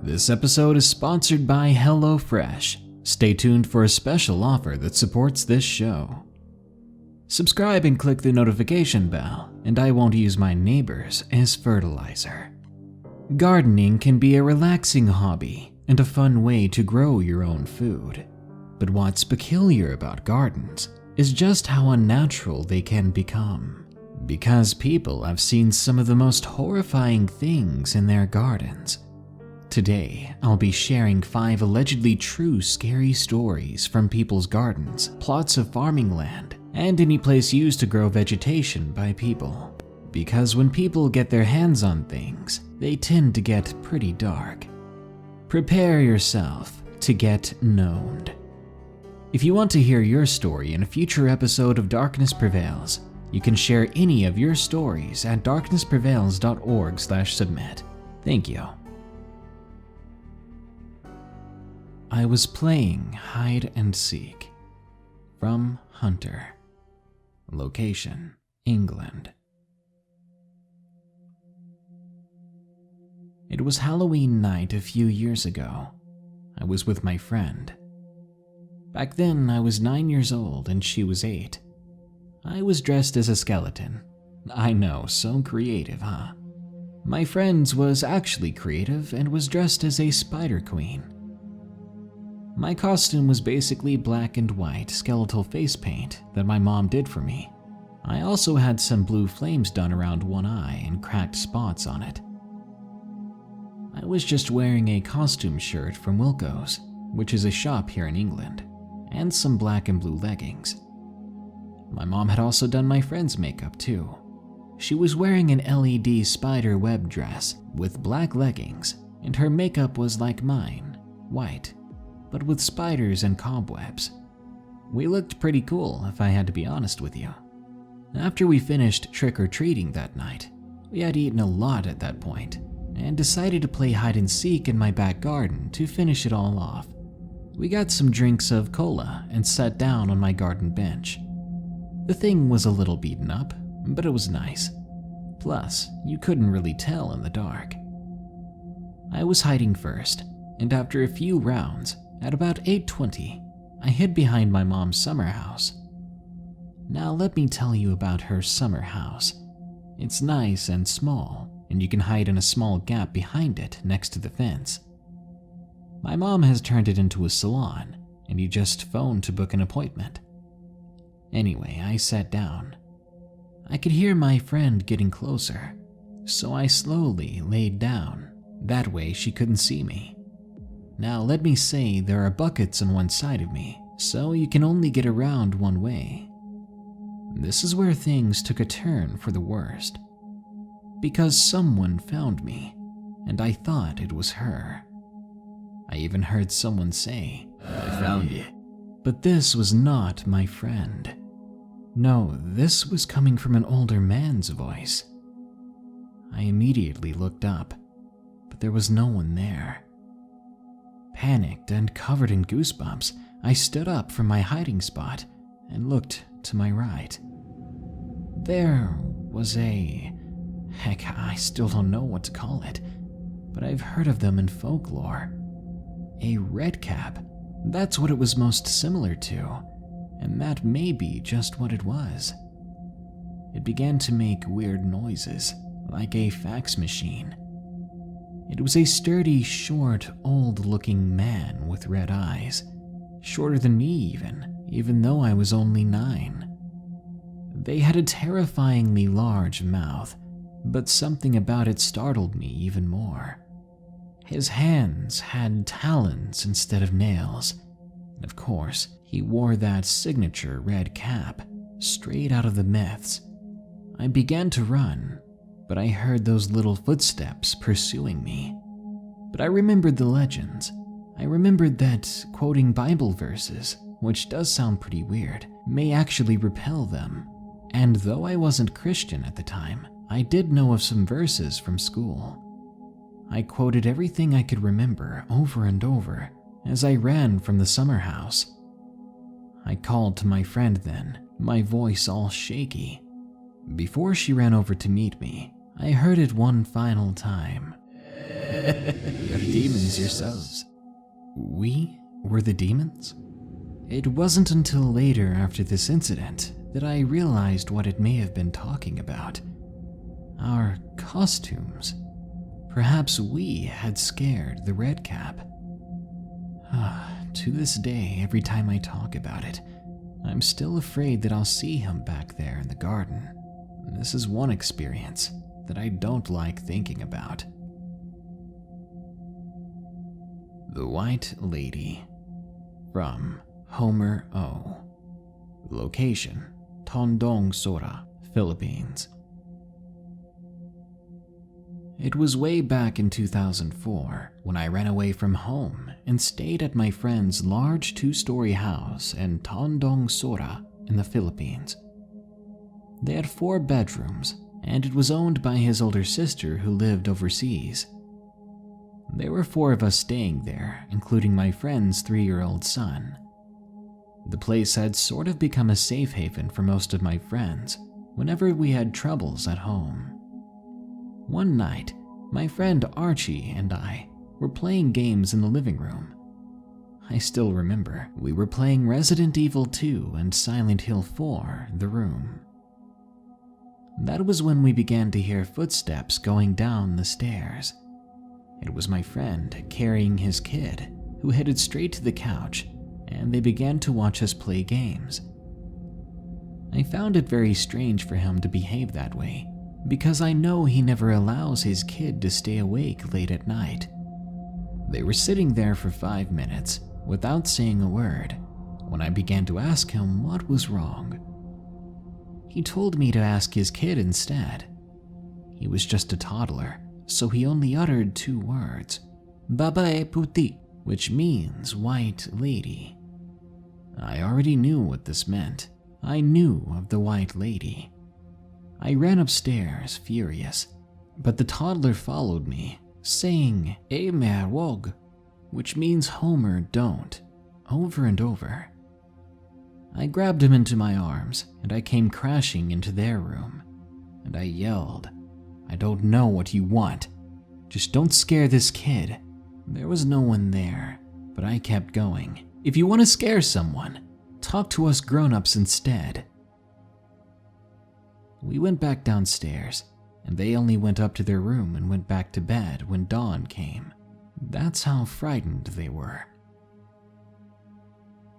This episode is sponsored by HelloFresh. Stay tuned for a special offer that supports this show. Subscribe and click the notification bell, and I won't use my neighbors as fertilizer. Gardening can be a relaxing hobby and a fun way to grow your own food. But what's peculiar about gardens is just how unnatural they can become. Because people have seen some of the most horrifying things in their gardens. Today, I'll be sharing 5 allegedly true scary stories from people's gardens, plots of farming land, and any place used to grow vegetation by people. Because when people get their hands on things, they tend to get pretty dark. Prepare yourself to get gnomed. If you want to hear your story in a future episode of Darkness Prevails, you can share any of your stories at darknessprevails.org/submit. Thank you. I was playing hide and seek. From Hunter. Location, England. It was Halloween night a few years ago. I was with my friend. Back then, I was 9 years old and she was 8. I was dressed as a skeleton. I know, so creative, huh? My friend was actually creative and was dressed as a spider queen. My costume was basically black and white skeletal face paint that my mom did for me. I also had some blue flames done around one eye and cracked spots on it. I was just wearing a costume shirt from Wilko's, which is a shop here in England, and some black and blue leggings. My mom had also done my friend's makeup too. She was wearing an LED spider web dress with black leggings, and her makeup was like mine, white, but with spiders and cobwebs. We looked pretty cool, if I had to be honest with you. After we finished trick-or-treating that night, we had eaten a lot at that point, and decided to play hide and seek in my back garden to finish it all off. We got some drinks of cola and sat down on my garden bench. The thing was a little beaten up, but it was nice. Plus, you couldn't really tell in the dark. I was hiding first, and after a few rounds, at about 8:20, I hid behind my mom's summer house. Now let me tell you about her summer house. It's nice and small, and you can hide in a small gap behind it next to the fence. My mom has turned it into a salon, and you just phone to book an appointment. Anyway, I sat down. I could hear my friend getting closer, so I slowly laid down. That way she couldn't see me. Now let me say there are buckets on one side of me, so you can only get around one way. This is where things took a turn for the worst. Because someone found me, and I thought it was her. I even heard someone say, "I found you." But this was not my friend. No, this was coming from an older man's voice. I immediately looked up, but there was no one there. Panicked and covered in goosebumps, I stood up from my hiding spot and looked to my right. There was heck, I still don't know what to call it, but I've heard of them in folklore. A redcap, that's what it was most similar to, and that may be just what it was. It began to make weird noises, like a fax machine. It was a sturdy, short, old-looking man with red eyes, shorter than me even though I was only 9. They had a terrifyingly large mouth, but something about it startled me even more. His hands had talons instead of nails. Of course, he wore that signature red cap, straight out of the myths. I began to run, but I heard those little footsteps pursuing me. But I remembered the legends. I remembered that quoting Bible verses, which does sound pretty weird, may actually repel them. And though I wasn't Christian at the time, I did know of some verses from school. I quoted everything I could remember over and over as I ran from the summer house. I called to my friend then, my voice all shaky. Before she ran over to meet me, I heard it one final time. You're demons yourselves. We were the demons? It wasn't until later after this incident that I realized what it may have been talking about. Our costumes. Perhaps we had scared the redcap. To this day, every time I talk about it, I'm still afraid that I'll see him back there in the garden. This is one experience that I don't like thinking about. The White Lady, from Homer O. Location, Tondong Sora, Philippines. It was way back in 2004 when I ran away from home and stayed at my friend's large 2-story house in Tondong Sora in the Philippines. They had 4 bedrooms, and it was owned by his older sister who lived overseas. There were 4 of us staying there, including my friend's 3-year-old son. The place had sort of become a safe haven for most of my friends whenever we had troubles at home. One night, my friend Archie and I were playing games in the living room. I still remember we were playing Resident Evil 2 and Silent Hill 4, The Room. That was when we began to hear footsteps going down the stairs. It was my friend carrying his kid, who headed straight to the couch, and they began to watch us play games. I found it very strange for him to behave that way, because I know he never allows his kid to stay awake late at night. They were sitting there for 5 minutes without saying a word when I began to ask him what was wrong. He told me to ask his kid instead. He was just a toddler, so he only uttered 2 words, "Babae puti," which means white lady. I already knew what this meant. I knew of the White Lady. I ran upstairs, furious, but the toddler followed me, saying, "Emer wog," which means Homer, don't, over and over. I grabbed him into my arms, and I came crashing into their room, and I yelled, "I don't know what you want. Just don't scare this kid." There was no one there, but I kept going. "If you want to scare someone, talk to us grown-ups instead." We went back downstairs, and they only went up to their room and went back to bed when dawn came. That's how frightened they were.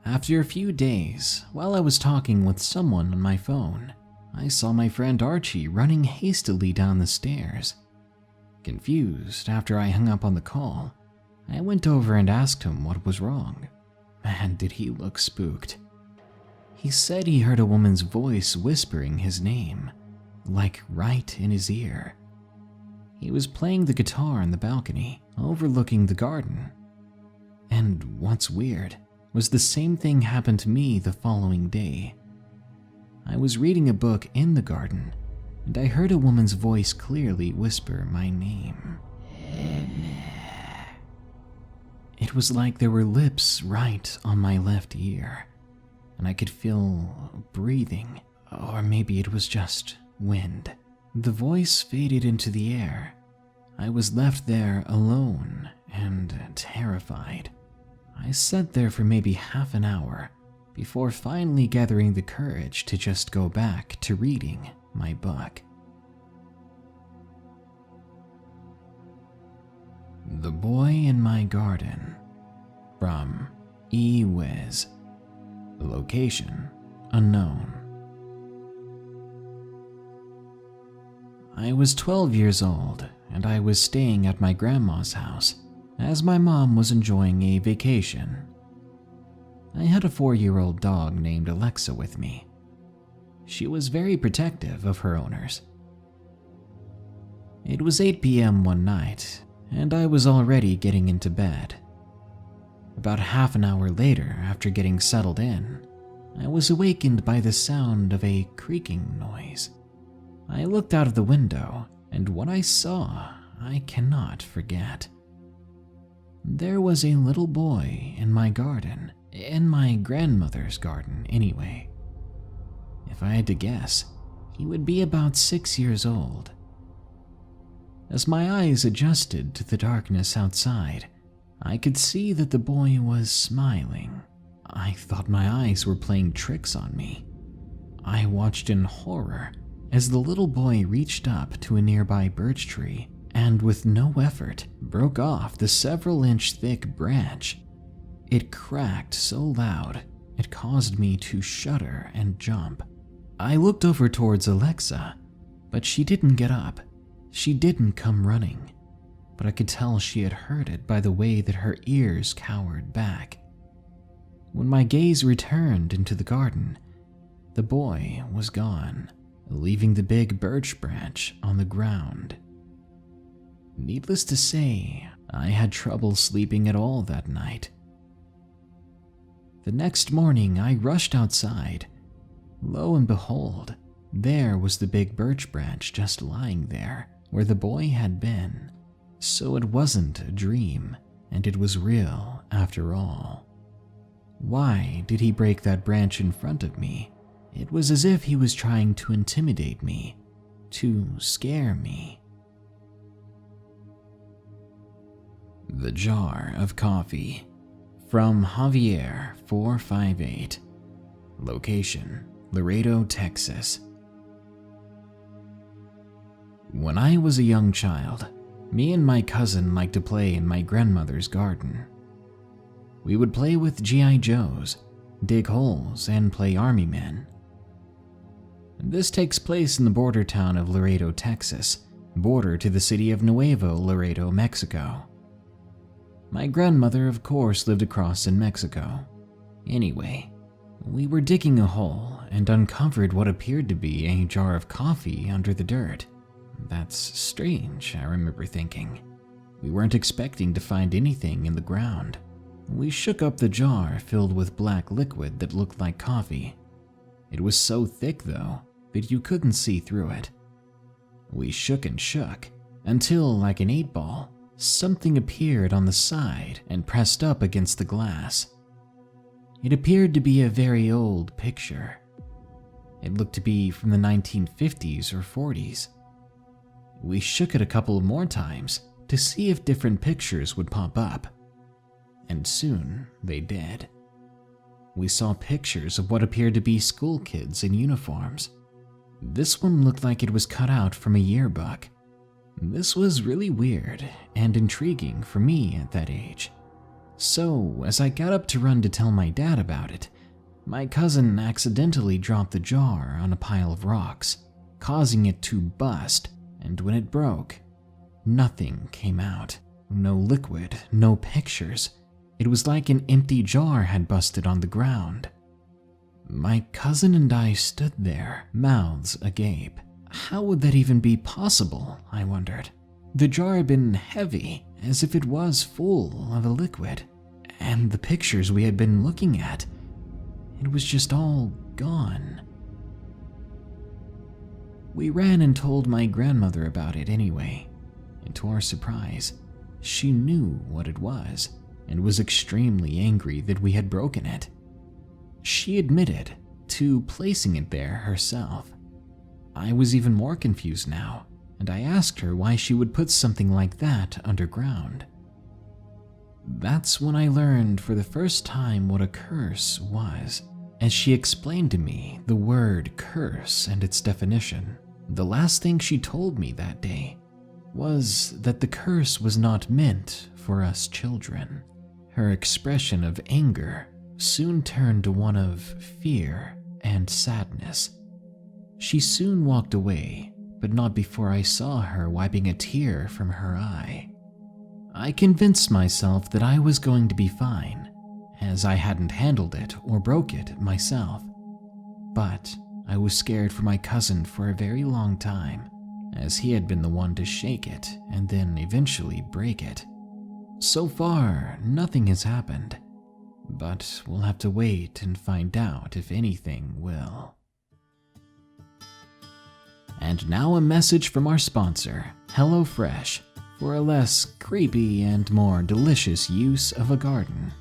After a few days, while I was talking with someone on my phone, I saw my friend Archie running hastily down the stairs. Confused after I hung up on the call, I went over and asked him what was wrong. Man, did he look spooked. He said he heard a woman's voice whispering his name, like right in his ear. He was playing the guitar on the balcony, overlooking the garden. And what's weird was the same thing happened to me the following day. I was reading a book in the garden, and I heard a woman's voice clearly whisper my name. It was like there were lips right on my left ear, and I could feel breathing, or maybe it was just wind. The voice faded into the air. I was left there alone and terrified. I sat there for maybe half an hour before finally gathering the courage to just go back to reading my book. The Boy in My Garden, from E-Wiz. Location unknown. I was 12 years old, and I was staying at my grandma's house as my mom was enjoying a vacation. I had a 4-year-old dog named Alexa with me. She was very protective of her owners. It was 8 p.m. one night, and I was already getting into bed. About half an hour later, after getting settled in, I was awakened by the sound of a creaking noise. I looked out of the window, and what I saw, I cannot forget. There was a little boy in my garden, in my grandmother's garden anyway. If I had to guess, he would be about 6 years old. As my eyes adjusted to the darkness outside, I could see that the boy was smiling. I thought my eyes were playing tricks on me. I watched in horror as the little boy reached up to a nearby birch tree and with no effort broke off the several-inch thick branch. It cracked so loud it caused me to shudder and jump. I looked over towards Alexa, but she didn't get up. She didn't come running, but I could tell she had heard it by the way that her ears cowered back. When my gaze returned into the garden, the boy was gone, leaving the big birch branch on the ground. Needless to say, I had trouble sleeping at all that night. The next morning, I rushed outside. Lo and behold, there was the big birch branch just lying there where the boy had been. So it wasn't a dream, and it was real after all. Why did he break that branch in front of me? It was as if he was trying to intimidate me, to scare me. The Jar of Coffee, from Javier 458. Location, Laredo, Texas. When I was a young child, me and my cousin liked to play in my grandmother's garden. We would play with G.I. Joes, dig holes, and play army men. This takes place in the border town of Laredo, Texas, border to the city of Nuevo Laredo, Mexico. My grandmother, of course, lived across in Mexico. Anyway, we were digging a hole and uncovered what appeared to be a jar of coffee under the dirt. That's strange, I remember thinking. We weren't expecting to find anything in the ground. We shook up the jar filled with black liquid that looked like coffee. It was so thick, though, that you couldn't see through it. We shook and shook until, like an 8-ball, something appeared on the side and pressed up against the glass. It appeared to be a very old picture. It looked to be from the 1950s or 40s. We shook it a couple more times to see if different pictures would pop up. And soon they did. We saw pictures of what appeared to be school kids in uniforms. This one looked like it was cut out from a yearbook. This was really weird and intriguing for me at that age. So, as I got up to run to tell my dad about it, my cousin accidentally dropped the jar on a pile of rocks, causing it to bust, and when it broke, nothing came out. No liquid, no pictures. It was like an empty jar had busted on the ground. My cousin and I stood there, mouths agape. How would that even be possible, I wondered. The jar had been heavy, as if it was full of a liquid, and the pictures we had been looking at, it was just all gone. We ran and told my grandmother about it anyway, and to our surprise, she knew what it was and was extremely angry that we had broken it. She admitted to placing it there herself. I was even more confused now, and I asked her why she would put something like that underground. That's when I learned for the first time what a curse was, as she explained to me the word curse and its definition. The last thing she told me that day was that the curse was not meant for us children. Her expression of anger soon turned to one of fear and sadness. She soon walked away, but not before I saw her wiping a tear from her eye. I convinced myself that I was going to be fine, as I hadn't handled it or broke it myself. But I was scared for my cousin for a very long time, as he had been the one to shake it and then eventually break it. So far, nothing has happened, but we'll have to wait and find out if anything will. And now a message from our sponsor, HelloFresh, for a less creepy and more delicious use of a garden.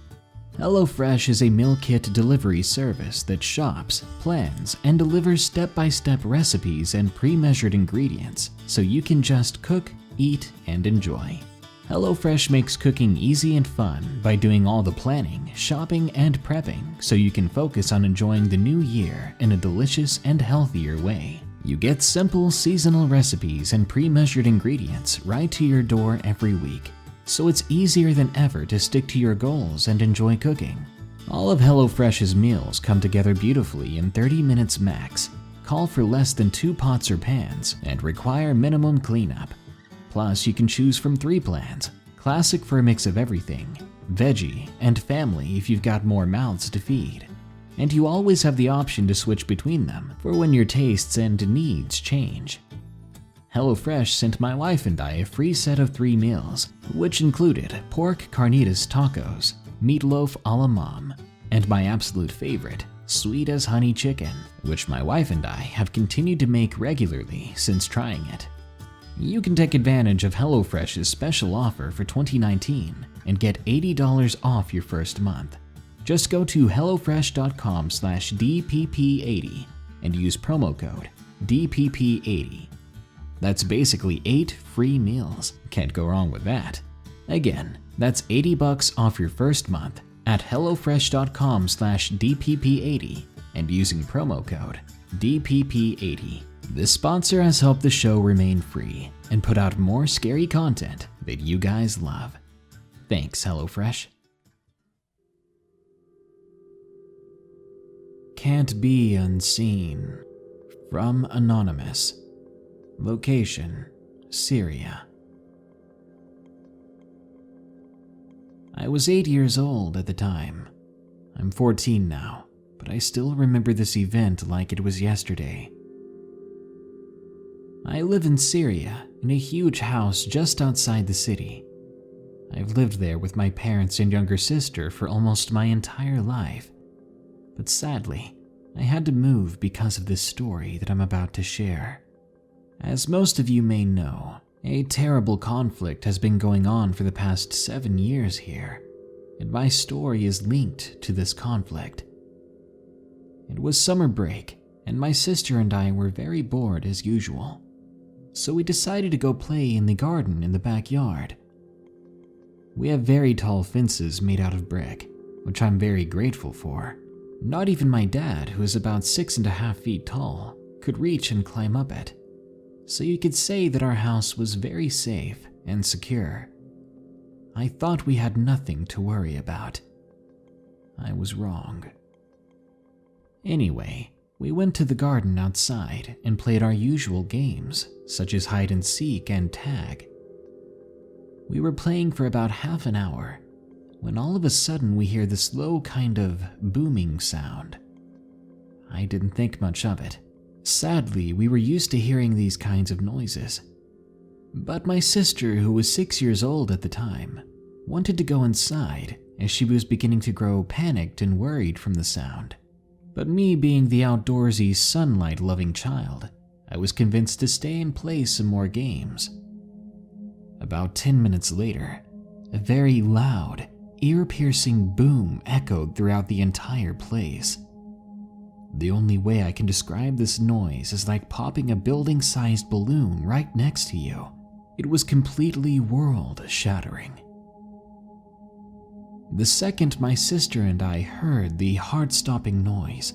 HelloFresh is a meal kit delivery service that shops, plans, and delivers step-by-step recipes and pre-measured ingredients so you can just cook, eat, and enjoy. HelloFresh makes cooking easy and fun by doing all the planning, shopping, and prepping so you can focus on enjoying the new year in a delicious and healthier way. You get simple, seasonal recipes and pre-measured ingredients right to your door every week, so it's easier than ever to stick to your goals and enjoy cooking. All of HelloFresh's meals come together beautifully in 30 minutes max, call for less than 2 pots or pans, and require minimum cleanup. Plus, you can choose from 3 plans: classic for a mix of everything, veggie, and family if you've got more mouths to feed. And you always have the option to switch between them for when your tastes and needs change. HelloFresh sent my wife and I a free set of 3 meals, which included pork carnitas tacos, meatloaf a la mom, and my absolute favorite, sweet as honey chicken, which my wife and I have continued to make regularly since trying it. You can take advantage of HelloFresh's special offer for 2019 and get $80 off your first month. Just go to hellofresh.com/DPP80 and use promo code DPP80. That's basically 8 free meals. Can't go wrong with that. Again, that's $80 off your first month at hellofresh.com/DPP80 and using promo code DPP80. This sponsor has helped the show remain free and put out more scary content that you guys love. Thanks, HelloFresh. Can't be unseen. From Anonymous. Location, Syria. I was 8 years old at the time. I'm 14 now, but I still remember this event like it was yesterday. I live in Syria, in a huge house just outside the city. I've lived there with my parents and younger sister for almost my entire life. But sadly, I had to move because of this story that I'm about to share. As most of you may know, a terrible conflict has been going on for the past 7 years here, and my story is linked to this conflict. It was summer break, and my sister and I were very bored as usual, so we decided to go play in the garden in the backyard. We have very tall fences made out of brick, which I'm very grateful for. Not even my dad, who is about 6.5 feet tall, could reach and climb up it. So you could say that our house was very safe and secure. I thought we had nothing to worry about. I was wrong. Anyway, we went to the garden outside and played our usual games, such as hide and seek and tag. We were playing for about half an hour, when all of a sudden we hear this low kind of booming sound. I didn't think much of it. Sadly, we were used to hearing these kinds of noises. But my sister, who was 6 years old at the time, wanted to go inside as she was beginning to grow panicked and worried from the sound. But me being the outdoorsy, sunlight-loving child, I was convinced to stay and play some more games. About 10 minutes later, a very loud, ear-piercing boom echoed throughout the entire place. The only way I can describe this noise is like popping a building-sized balloon right next to you. It was completely world-shattering. The second my sister and I heard the heart-stopping noise,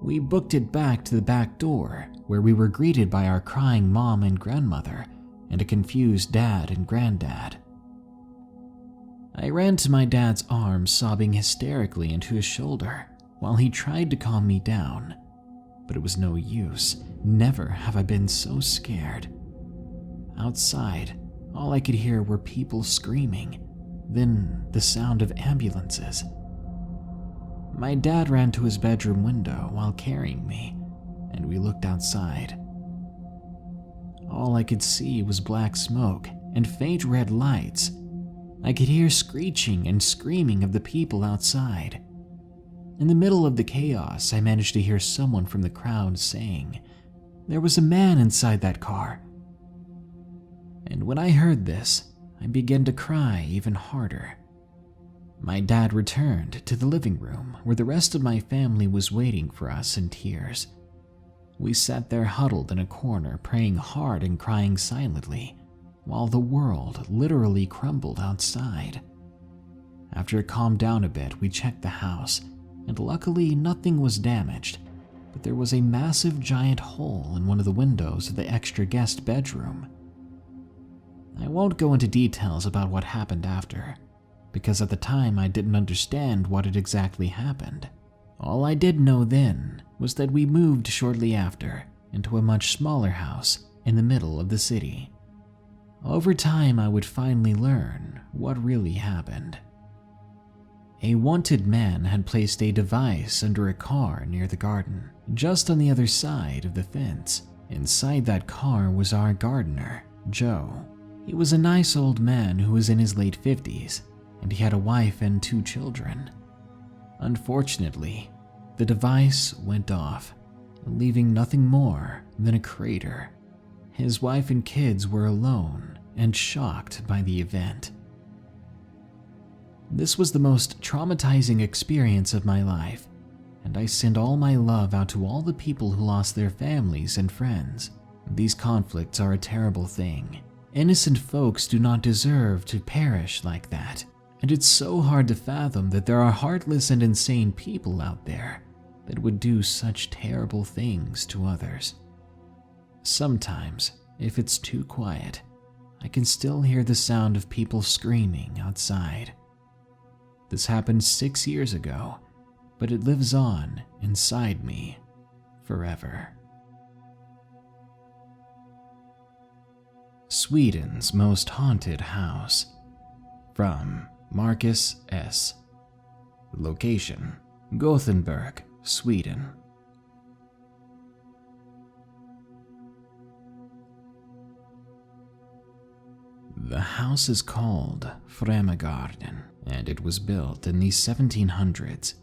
we booked it back to the back door, where we were greeted by our crying mom and grandmother and a confused dad and granddad. I ran to my dad's arms, sobbing hysterically into his shoulder while he tried to calm me down, but it was no use. Never have I been so scared. Outside, all I could hear were people screaming, then the sound of ambulances. My dad ran to his bedroom window while carrying me, and we looked outside. All I could see was black smoke and faint red lights. I could hear screeching and screaming of the people outside. In the middle of the chaos, I managed to hear someone from the crowd saying, "There was a man inside that car." And when I heard this, I began to cry even harder. My dad returned to the living room where the rest of my family was waiting for us in tears. We sat there huddled in a corner, praying hard and crying silently, while the world literally crumbled outside. After it calmed down a bit, we checked the house, and luckily nothing was damaged, but there was a massive giant hole in one of the windows of the extra guest bedroom. I won't go into details about what happened after, because at the time I didn't understand what had exactly happened. All I did know then was that we moved shortly after into a much smaller house in the middle of the city. Over time, I would finally learn what really happened. A wanted man had placed a device under a car near the garden, just on the other side of the fence. Inside that car was our gardener, Joe. He was a nice old man who was in his late 50s, and he had a wife and 2 children. Unfortunately, the device went off, leaving nothing more than a crater. His wife and kids were alone and shocked by the event. This was the most traumatizing experience of my life, and I send all my love out to all the people who lost their families and friends. These conflicts are a terrible thing. Innocent folks do not deserve to perish like that, and it's so hard to fathom that there are heartless and insane people out there that would do such terrible things to others. Sometimes, if it's too quiet, I can still hear the sound of people screaming outside. This happened 6 years ago, but it lives on inside me forever. Sweden's Most Haunted House, from Marcus S. Location: Gothenburg, Sweden. The house is called Frammegarden, and it was built in the 1700s.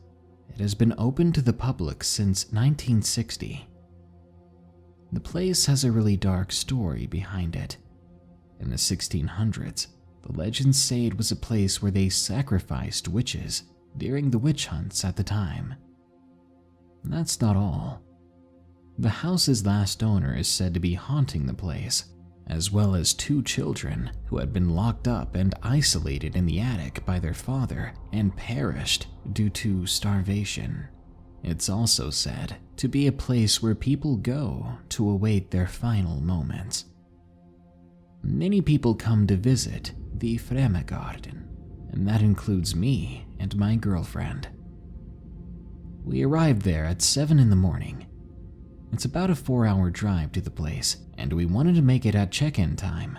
It has been open to the public since 1960. The place has a really dark story behind it. In the 1600s, the legends say it was a place where they sacrificed witches during the witch hunts at the time. That's not all. The house's last owner is said to be haunting the place, as well as 2 children who had been locked up and isolated in the attic by their father and perished due to starvation. It's also said to be a place where people go to await their final moments. Many people come to visit the Frammegarden, and that includes me and my girlfriend. We arrived there at 7 in the morning. It's about a 4-hour drive to the place, and we wanted to make it at check-in time.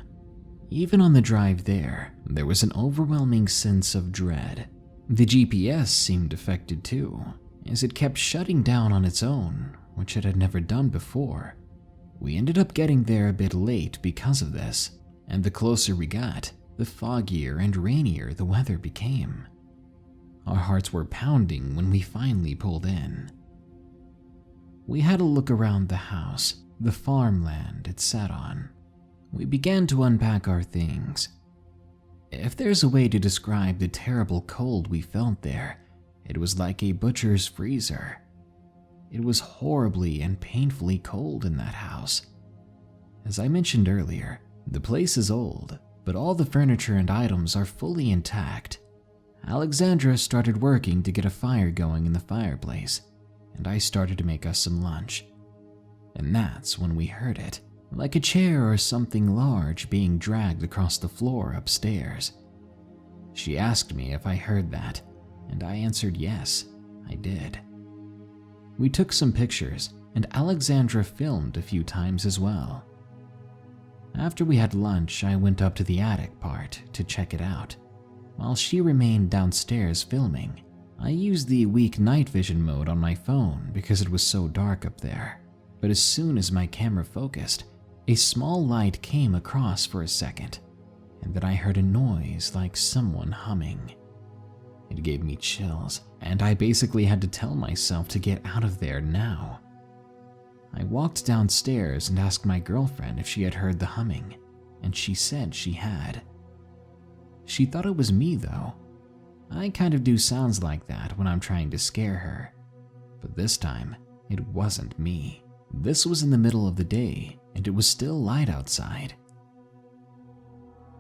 Even on the drive there was an overwhelming sense of dread. The GPS seemed affected too, as it kept shutting down on its own, which it had never done before. We ended up getting there a bit late because of this, and the closer we got, the foggier and rainier the weather became. Our hearts were pounding when we finally pulled in. We had a look around the house, the farmland it sat on. We began to unpack our things. If there's a way to describe the terrible cold we felt there, it was like a butcher's freezer. It was horribly and painfully cold in that house. As I mentioned earlier, the place is old, but all the furniture and items are fully intact. Alexandra started working to get a fire going in the fireplace, and I started to make us some lunch. And that's when we heard it, like a chair or something large being dragged across the floor upstairs. She asked me if I heard that, and I answered yes, I did. We took some pictures, and Alexandra filmed a few times as well. After we had lunch, I went up to the attic part to check it out. While she remained downstairs filming, I used the weak night vision mode on my phone because it was so dark up there. But as soon as my camera focused, a small light came across for a second, and then I heard a noise like someone humming. It gave me chills, and I basically had to tell myself to get out of there now. I walked downstairs and asked my girlfriend if she had heard the humming, and she said she had. She thought it was me though. I kind of do sounds like that when I'm trying to scare her, but this time it wasn't me. This was in the middle of the day, and it was still light outside.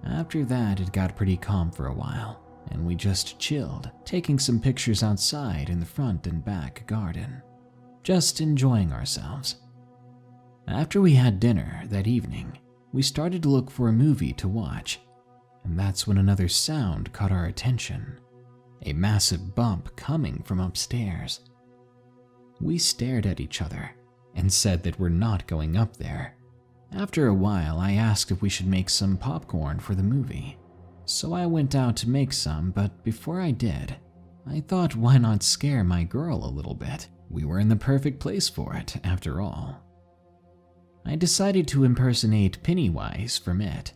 After that, it got pretty calm for a while, and we just chilled, taking some pictures outside in the front and back garden, just enjoying ourselves. After we had dinner that evening, we started to look for a movie to watch, and that's when another sound caught our attention, a massive bump coming from upstairs. We stared at each other and said that we're not going up there. After a while, I asked if we should make some popcorn for the movie, so I went out to make some, but before I did, I thought, why not scare my girl a little bit? We were in the perfect place for it, after all. I decided to impersonate Pennywise from It.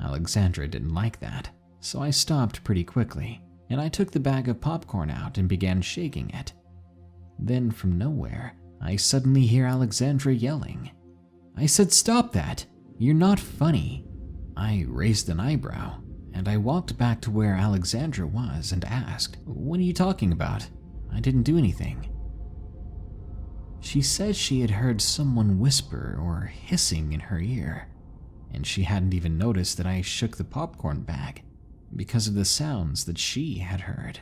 Alexandra didn't like that, so I stopped pretty quickly, and I took the bag of popcorn out and began shaking it. Then from nowhere, I suddenly hear Alexandra yelling. I said, "Stop that! You're not funny." I raised an eyebrow, and I walked back to where Alexandra was and asked, "What are you talking about? I didn't do anything." She said she had heard someone whisper or hissing in her ear, and she hadn't even noticed that I shook the popcorn bag because of the sounds that she had heard.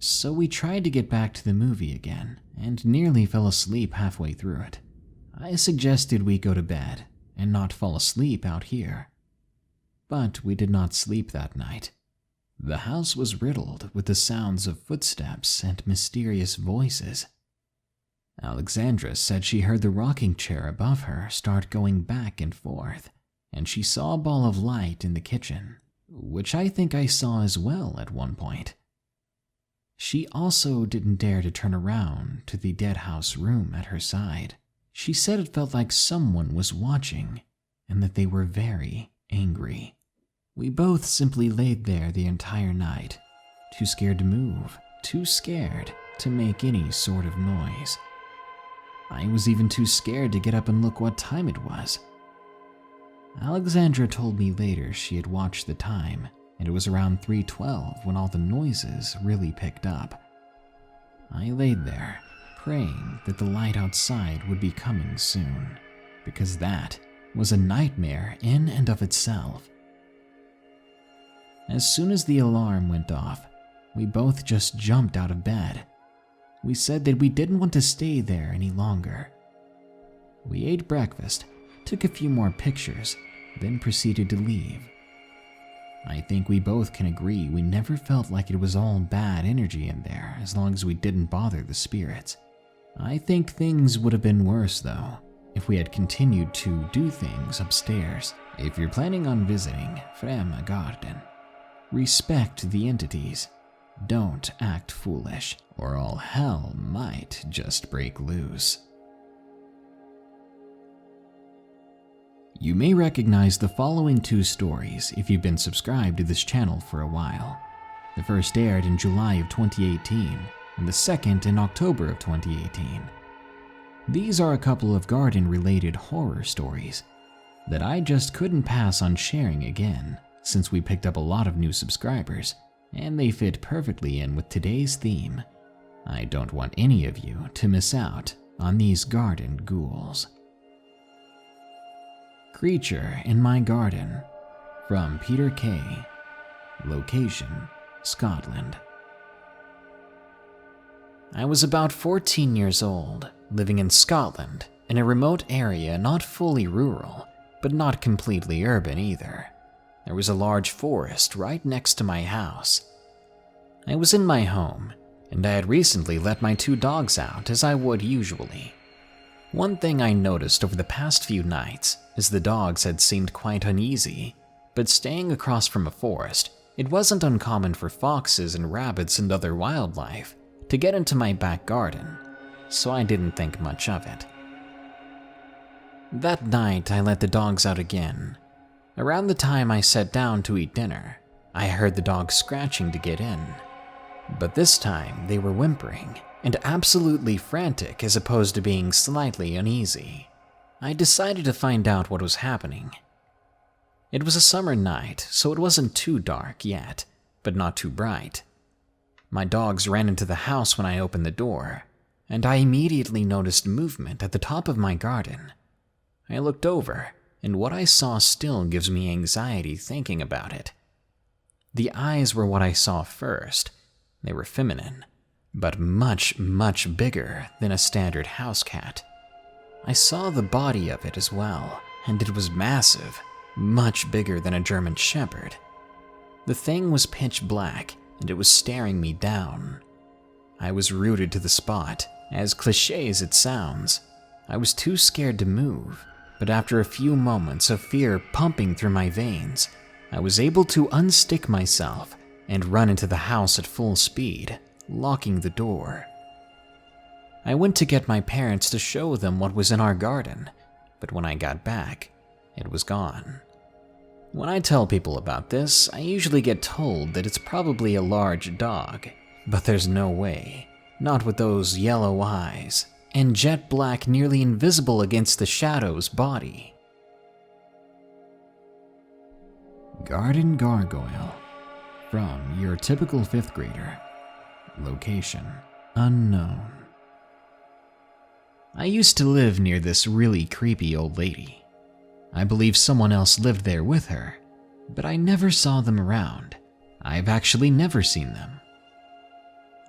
So we tried to get back to the movie again and nearly fell asleep halfway through it. I suggested we go to bed and not fall asleep out here. But we did not sleep that night. The house was riddled with the sounds of footsteps and mysterious voices. Alexandra said she heard the rocking chair above her start going back and forth, and she saw a ball of light in the kitchen, which I think I saw as well at one point. She also didn't dare to turn around to the dead house room at her side. She said it felt like someone was watching and that they were very angry. We both simply laid there the entire night, too scared to move, too scared to make any sort of noise. I was even too scared to get up and look what time it was. Alexandra told me later she had watched the time, and it was around 3:12 when all the noises really picked up. I laid there, praying that the light outside would be coming soon, because that was a nightmare in and of itself. As soon as the alarm went off, we both just jumped out of bed. We said that we didn't want to stay there any longer. We ate breakfast, took a few more pictures, then proceeded to leave. I think we both can agree we never felt like it was all bad energy in there as long as we didn't bother the spirits. I think things would have been worse though if we had continued to do things upstairs. If you're planning on visiting frammegarden, respect the entities. Don't act foolish, or all hell might just break loose. You may recognize the following two stories if you've been subscribed to this channel for a while. The first aired in July of 2018, and the second in October of 2018. These are a couple of garden-related horror stories that I just couldn't pass on sharing again, since we picked up a lot of new subscribers, and they fit perfectly in with today's theme. I don't want any of you to miss out on these garden ghouls. Creature in My Garden, from Peter K. Location, Scotland. I was about 14 years old, living in Scotland, in a remote area not fully rural, but not completely urban either. There was a large forest right next to my house. I was in my home, and I had recently let my 2 dogs out as I would usually. One thing I noticed over the past few nights is the dogs had seemed quite uneasy, but staying across from a forest, it wasn't uncommon for foxes and rabbits and other wildlife to get into my back garden, so I didn't think much of it. That night, I let the dogs out again. Around the time I sat down to eat dinner, I heard the dogs scratching to get in, but this time they were whimpering and absolutely frantic as opposed to being slightly uneasy. I decided to find out what was happening. It was a summer night, so it wasn't too dark yet, but not too bright. My dogs ran into the house when I opened the door, and I immediately noticed movement at the top of my garden. I looked over and what I saw still gives me anxiety thinking about it. The eyes were what I saw first. They were feminine, but much, much bigger than a standard house cat. I saw the body of it as well, and it was massive, much bigger than a German Shepherd. The thing was pitch black, and it was staring me down. I was rooted to the spot. As cliché as it sounds, I was too scared to move, but after a few moments of fear pumping through my veins, I was able to unstick myself and run into the house at full speed, locking the door. I went to get my parents to show them what was in our garden, but when I got back, it was gone. When I tell people about this, I usually get told that it's probably a large dog, but there's no way. Not with those yellow eyes, and jet black nearly invisible against the shadow's body. Garden Gargoyle. From Your Typical Fifth Grader. Location unknown. I used to live near this really creepy old lady. I believe someone else lived there with her, but I never saw them around. I've actually never seen them.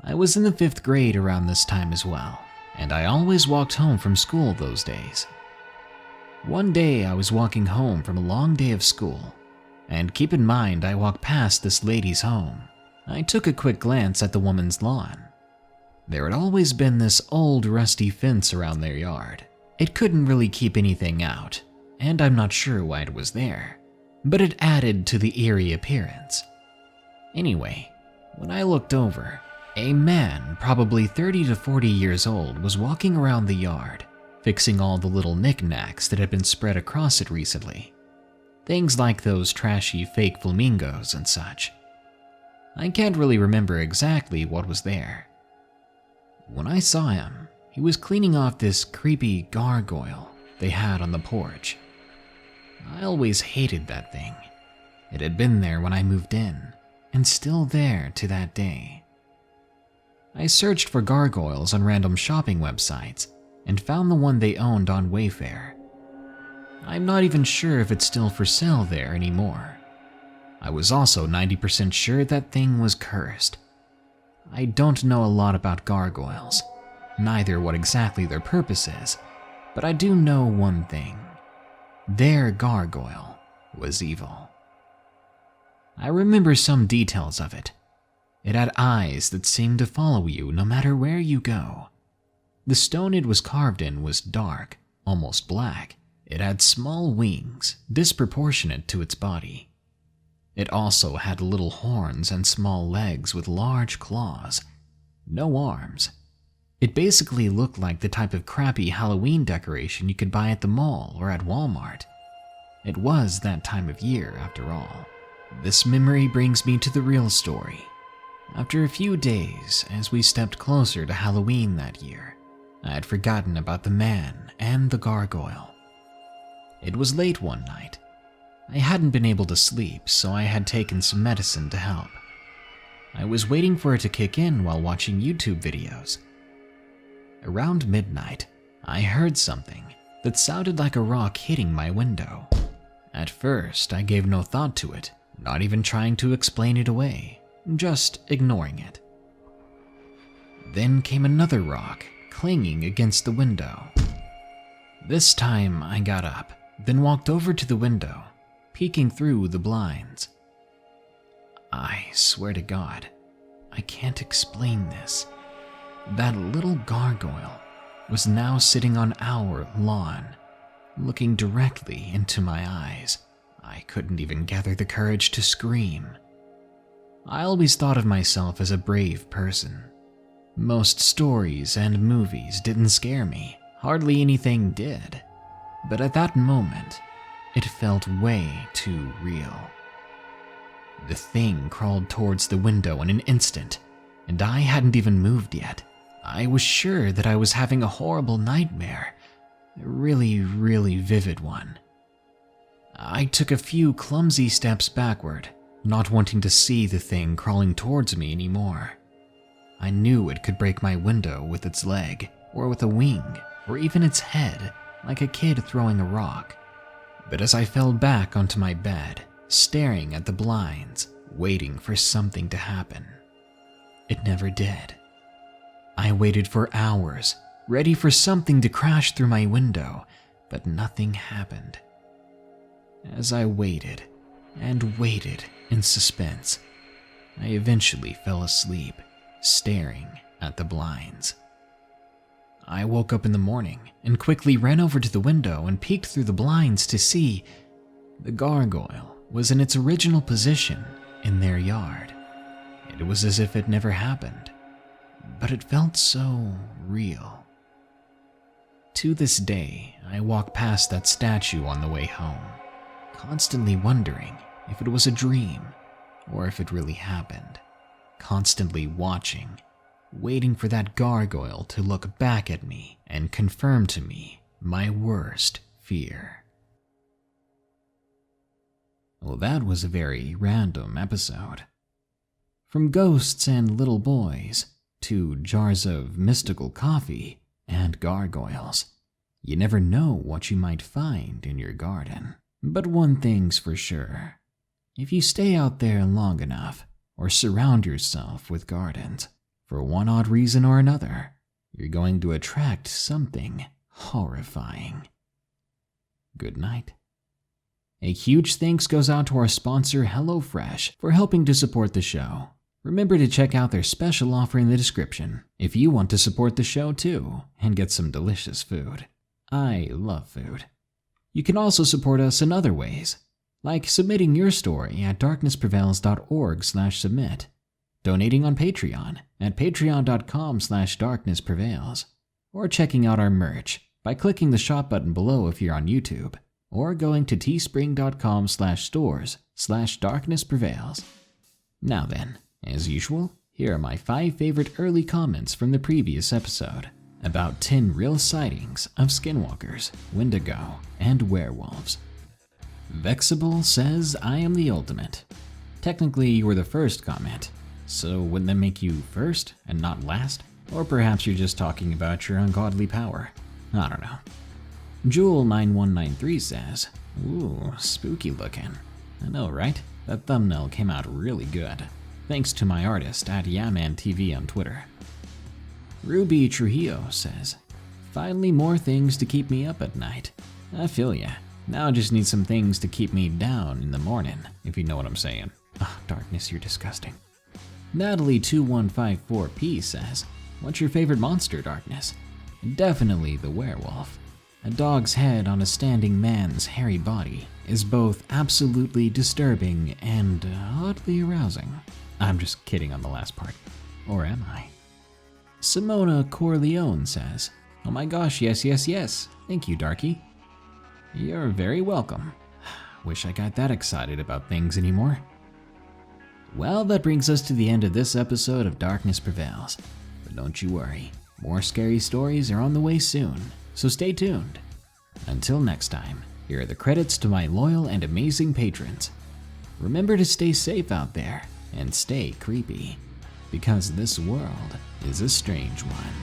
I was in the 5th grade around this time as well, and I always walked home from school those days. One day I was walking home from a long day of school, and keep in mind I walked past this lady's home. I took a quick glance at the woman's lawn. There had always been this old rusty fence around their yard. It couldn't really keep anything out, and I'm not sure why it was there, but it added to the eerie appearance. Anyway, when I looked over, a man, probably 30 to 40 years old, was walking around the yard, fixing all the little knickknacks that had been spread across it recently. Things like those trashy fake flamingos and such. I can't really remember exactly what was there. When I saw him, he was cleaning off this creepy gargoyle they had on the porch. I always hated that thing. It had been there when I moved in, and still there to that day. I searched for gargoyles on random shopping websites and found the one they owned on Wayfair. I'm not even sure if it's still for sale there anymore. I was also 90% sure that thing was cursed. I don't know a lot about gargoyles, neither what exactly their purpose is, but I do know one thing. Their gargoyle was evil. I remember some details of it. It had eyes that seemed to follow you no matter where you go. The stone it was carved in was dark, almost black. It had small wings, disproportionate to its body. It also had little horns and small legs with large claws. No arms. It basically looked like the type of crappy Halloween decoration you could buy at the mall or at Walmart. It was that time of year, after all. This memory brings me to the real story. After a few days, as we stepped closer to Halloween that year, I had forgotten about the man and the gargoyle. It was late one night. I hadn't been able to sleep, so I had taken some medicine to help. I was waiting for it to kick in while watching YouTube videos. Around midnight, I heard something that sounded like a rock hitting my window. At first, I gave no thought to it, not even trying to explain it away, just ignoring it. Then came another rock, clanging against the window. This time, I got up, then walked over to the window, peeking through the blinds. I swear to God, I can't explain this. That little gargoyle was now sitting on our lawn, looking directly into my eyes. I couldn't even gather the courage to scream. I always thought of myself as a brave person. Most stories and movies didn't scare me, hardly anything did. But at that moment, it felt way too real. The thing crawled towards the window in an instant, and I hadn't even moved yet. I was sure that I was having a horrible nightmare, a really, really vivid one. I took a few clumsy steps backward, not wanting to see the thing crawling towards me anymore. I knew it could break my window with its leg, or with a wing, or even its head, like a kid throwing a rock. But as I fell back onto my bed, staring at the blinds, waiting for something to happen, it never did. I waited for hours, ready for something to crash through my window, but nothing happened. As I waited and waited in suspense, I eventually fell asleep, staring at the blinds. I woke up in the morning and quickly ran over to the window and peeked through the blinds to see the gargoyle was in its original position in their yard. It was as if it never happened, but it felt so real. To this day, I walk past that statue on the way home, constantly wondering if it was a dream or if it really happened, constantly watching, waiting for that gargoyle to look back at me and confirm to me my worst fear. Well, that was a very random episode. From ghosts and little boys to jars of mystical coffee and gargoyles, you never know what you might find in your garden. But one thing's for sure, if you stay out there long enough or surround yourself with gardens, for one odd reason or another, you're going to attract something horrifying. Good night. A huge thanks goes out to our sponsor HelloFresh for helping to support the show. Remember to check out their special offer in the description if you want to support the show too and get some delicious food. I love food. You can also support us in other ways, like submitting your story at darknessprevails.org/submit, donating on Patreon at patreon.com/darknessprevails, or checking out our merch by clicking the shop button below if you're on YouTube, or going to teespring.com/stores/darknessprevails. Now then, as usual, here are my 5 favorite early comments from the previous episode about 10 real sightings of skinwalkers, wendigo, and werewolves. Vexable says, I am the ultimate. Technically, you were the first comment, so wouldn't that make you first and not last? Or perhaps you're just talking about your ungodly power. I don't know. Jewel9193 says, ooh, spooky looking. I know, right? That thumbnail came out really good. Thanks to my artist at YamanTV on Twitter. Ruby Trujillo says, finally more things to keep me up at night. I feel ya. Now I just need some things to keep me down in the morning, if you know what I'm saying. Ah, darkness, you're disgusting. Natalie2154P says, what's your favorite monster, Darkness? Definitely the werewolf. A dog's head on a standing man's hairy body is both absolutely disturbing and oddly arousing. I'm just kidding on the last part. Or am I? Simona Corleone says, oh my gosh, yes, yes, yes. Thank you, Darky. You're very welcome. Wish I got that excited about things anymore. Well, that brings us to the end of this episode of Darkness Prevails. But don't you worry, more scary stories are on the way soon, so stay tuned. Until next time, here are the credits to my loyal and amazing patrons. Remember to stay safe out there and stay creepy, because this world is a strange one.